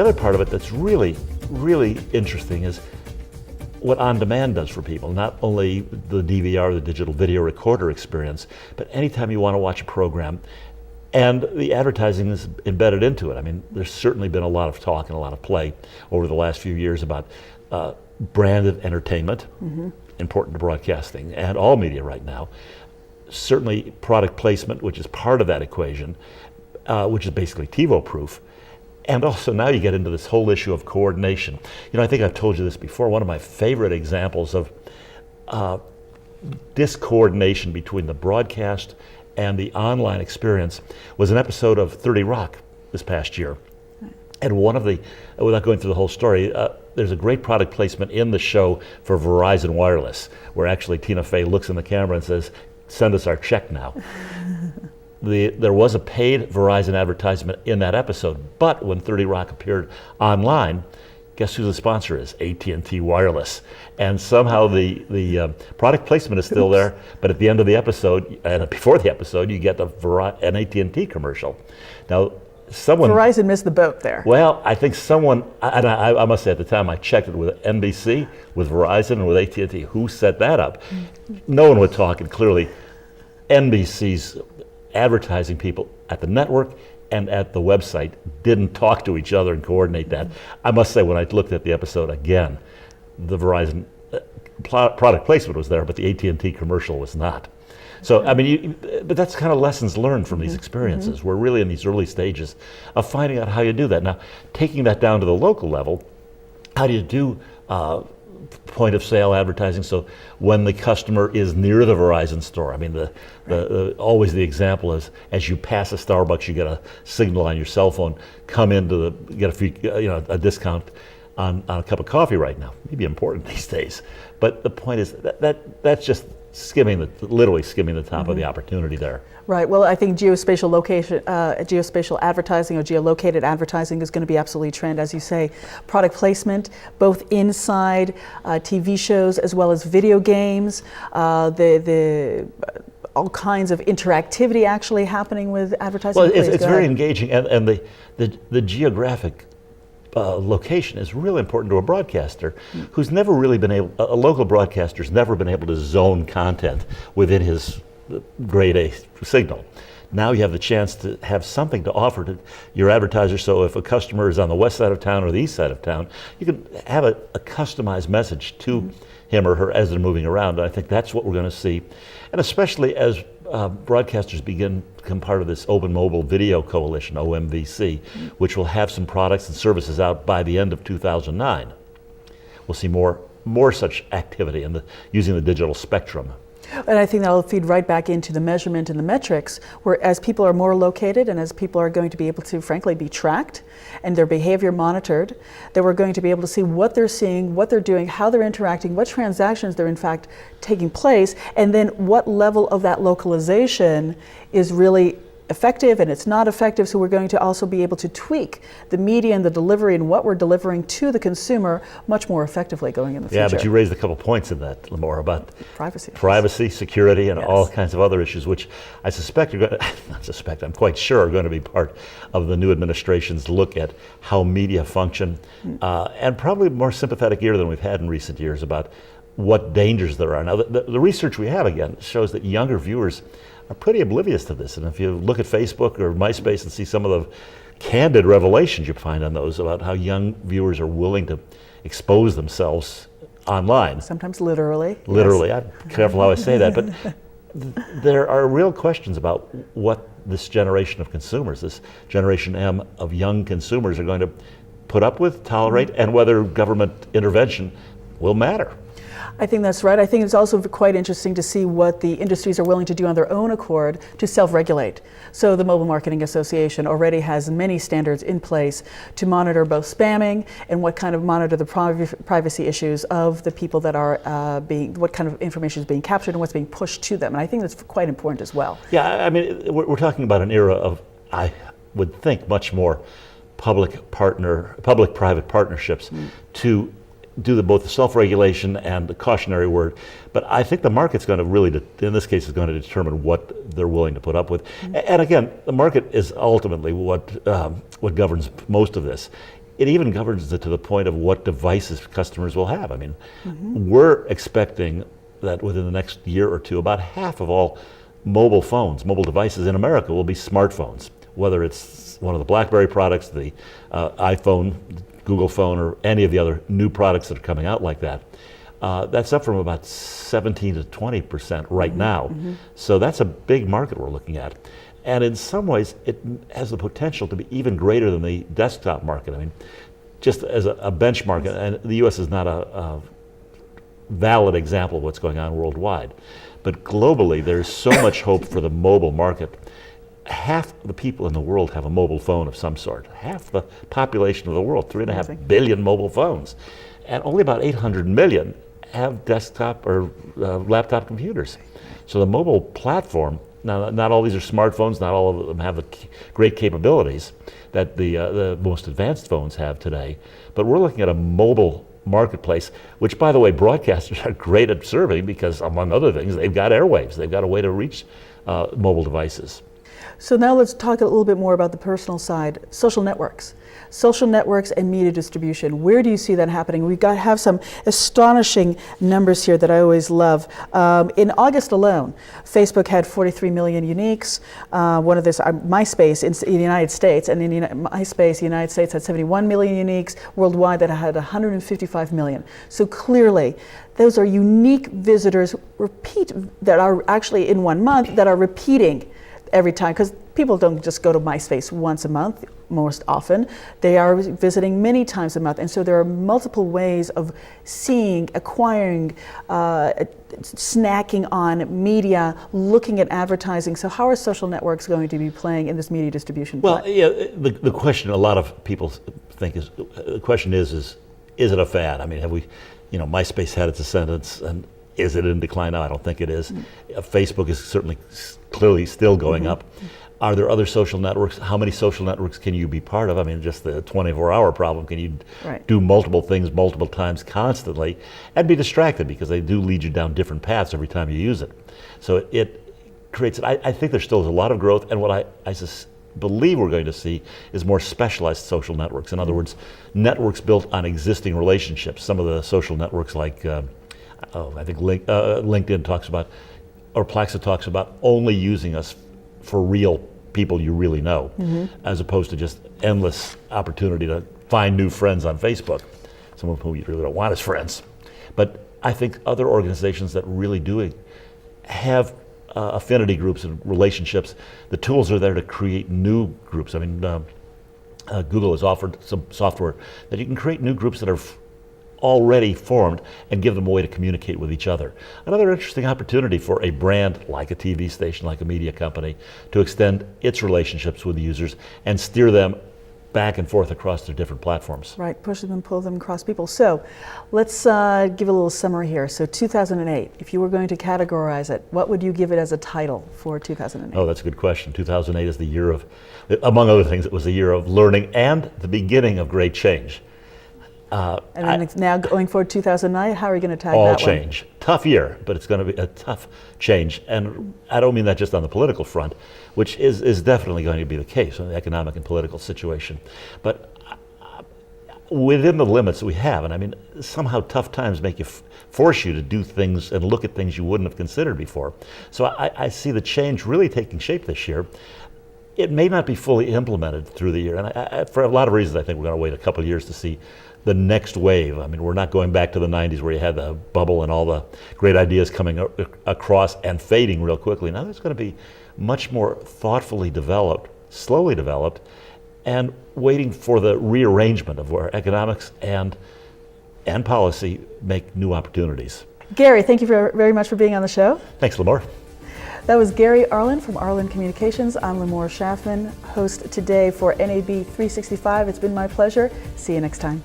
other part of it that's really, really interesting is what on-demand does for people. Not only the DVR, the digital video recorder experience, but anytime you want to watch a program, and the advertising is embedded into it. I mean, there's certainly been a lot of talk and a lot of play over the last few years about branded entertainment, important to broadcasting and all media right now. Certainly product placement, which is part of that equation, which is basically TiVo-proof. And also now you get into this whole issue of coordination. You know, I think I've told you this before, one of my favorite examples of discoordination between the broadcast and the online experience was an episode of 30 Rock this past year. And one of the, without going through the whole story, there's a great product placement in the show for Verizon Wireless, where actually Tina Fey looks in the camera and says, "Send us our check now." There was a paid Verizon advertisement in that episode, but when 30 Rock appeared online, guess who the sponsor is? AT&T Wireless. And somehow the product placement is still there, but at the end of the episode, and before the episode, you get an AT&T commercial. Now, Verizon missed the boat there. Well, I think someone, and I must say at the time I checked it with NBC, with Verizon, and with AT&T, who set that up? No one would talk, and clearly NBC's advertising people at the network and at the website didn't talk to each other and coordinate that. I must say, when I looked at the episode again, the Verizon product placement was there, but the AT&T commercial was not. So, I mean, but that's kind of lessons learned from these experiences. We're really in these early stages of finding out how you do that. Now, taking that down to the local level, how do you do point of sale advertising? So when the customer is near the Verizon store, I mean, always the example is, as you pass a Starbucks, you get a signal on your cell phone, come into get a free, a discount on a cup of coffee right now. Maybe important these days, but the point is that's just literally skimming the top of the opportunity there. Right. Well, I think geospatial advertising or geolocated advertising is going to be absolutely trend, as you say. Product placement, both inside TV shows as well as video games. All kinds of interactivity actually happening with advertising. Well, it's very engaging, and the geographic location is really important to a broadcaster who's never really been able, a local broadcaster's never been able to zone content within his grade A signal. Now you have the chance to have something to offer to your advertiser, so if a customer is on the west side of town or the east side of town, you can have a customized message to him or her as they're moving around. And I think that's what we're going to see. And especially as broadcasters begin to become part of this Open Mobile Video Coalition, OMVC, which will have some products and services out by the end of 2009. We'll see more such activity in using the digital spectrum. And I think that'll feed right back into the measurement and the metrics, where as people are more located and as people are going to be able to, frankly, be tracked and their behavior monitored, that we're going to be able to see what they're seeing, what they're doing, how they're interacting, what transactions they're in fact taking place, and then what level of that localization is really effective and it's not effective. So we're going to also be able to tweak the media and the delivery and what we're delivering to the consumer much more effectively going in the future. Yeah, but you raised a couple points in that, Limor, about privacy, security, and all kinds of other issues, which I suspect I'm quite sure are going to be part of the new administration's look at how media function, and probably more sympathetic ear than we've had in recent years about what dangers there are. Now, the research we have, again, shows that younger viewers are pretty oblivious to this. And if you look at Facebook or MySpace and see some of the candid revelations you find on those about how young viewers are willing to expose themselves online. Sometimes literally. Literally, yes. I'm careful how I say that, but there are real questions about what this generation of consumers, this Generation M of young consumers, are going to put up with, tolerate, and whether government intervention will matter. I think that's right. I think it's also quite interesting to see what the industries are willing to do on their own accord to self-regulate. So the Mobile Marketing Association already has many standards in place to monitor both spamming and monitor the privacy issues of the people that are what kind of information is being captured and what's being pushed to them. And I think that's quite important as well. Yeah, I mean, we're talking about an era of, I would think, much more public-private partnerships to do both the self-regulation and the cautionary word. But I think the market's going to really, in this case, is going to determine what they're willing to put up with. And again, the market is ultimately what governs most of this. it even governs it to the point of what devices customers will have. I mean, we're expecting that within the next year or two, about half of all mobile phones, mobile devices in America will be smartphones, whether it's one of the BlackBerry products, the iPhone, Google phone, or any of the other new products that are coming out like that. That's up from about 17 to 20% right now. So that's a big market we're looking at. And in some ways, it has the potential to be even greater than the desktop market. I mean, just as a benchmark, and the US is not a valid example of what's going on worldwide, but globally, there's so much hope for the mobile market. Half the people in the world have a mobile phone of some sort. Half the population of the world, 3.5 billion mobile phones. And only about 800 million have desktop or laptop computers. So the mobile platform, now not all these are smartphones, not all of them have the great capabilities that the most advanced phones have today, but we're looking at a mobile marketplace, which, by the way, broadcasters are great at serving because, among other things, they've got airwaves. They've got a way to reach mobile devices. So now let's talk a little bit more about the personal side, social networks. Social networks and media distribution. Where do you see that happening? We've got have some astonishing numbers here that I always love. In August alone, Facebook had 43 million uniques. One of this, MySpace in the United States, and in MySpace, the United States had 71 million uniques. Worldwide, that had 155 million. So clearly, those are unique visitors that are actually in 1 month that are repeating every time, because people don't just go to MySpace once a month. Most often, they are visiting many times a month, and so there are multiple ways of seeing, acquiring, snacking on media, looking at advertising. So how are social networks going to be playing in this media distribution? Well, yeah, the question a lot of people think is, the question is it a fad? I mean, have we, MySpace had its ascendance, and is it in decline now? I don't think it is. Facebook is certainly clearly still going up. Are there other social networks? How many social networks can you be part of? I mean, just the 24-hour problem. Can you do multiple things multiple times constantly and be distracted, because they do lead you down different paths every time you use it. So it creates, I think there still is a lot of growth, and what I believe we're going to see is more specialized social networks. In other words, networks built on existing relationships. Some of the social networks like, I think LinkedIn talks about, or Plaxa talks about only using us for real people you really know, as opposed to just endless opportunity to find new friends on Facebook, some of whom you really don't want as friends. But I think other organizations that really do have affinity groups and relationships, the tools are there to create new groups. I mean, Google has offered some software that you can create new groups that are already formed and give them a way to communicate with each other. Another interesting opportunity for a brand like a TV station, like a media company, to extend its relationships with the users and steer them back and forth across their different platforms. Right, push them and pull them across people. So let's give a little summary here. So 2008, if you were going to categorize it, what would you give it as a title for 2008? Oh, that's a good question. 2008 is the year of, among other things, it was the year of learning and the beginning of great change. And then now going forward 2009, how are you going to tag that one? All change. Tough year, but it's going to be a tough change. And I don't mean that just on the political front, which is definitely going to be the case in the economic and political situation. But within the limits we have, and I mean, somehow tough times make you force you to do things and look at things you wouldn't have considered before. So I see the change really taking shape this year. It may not be fully implemented through the year, and for a lot of reasons I think we're going to wait a couple of years to see the next wave. I mean, we're not going back to the 90s where you had the bubble and all the great ideas coming across and fading real quickly. Now there's going to be much more thoughtfully developed, slowly developed, and waiting for the rearrangement of where economics and policy make new opportunities. Gary, thank you very much for being on the show. Thanks, Limor. That was Gary Arlen from Arlen Communications. I'm Limor Schafman, host today for NAB365. It's been my pleasure. See you next time.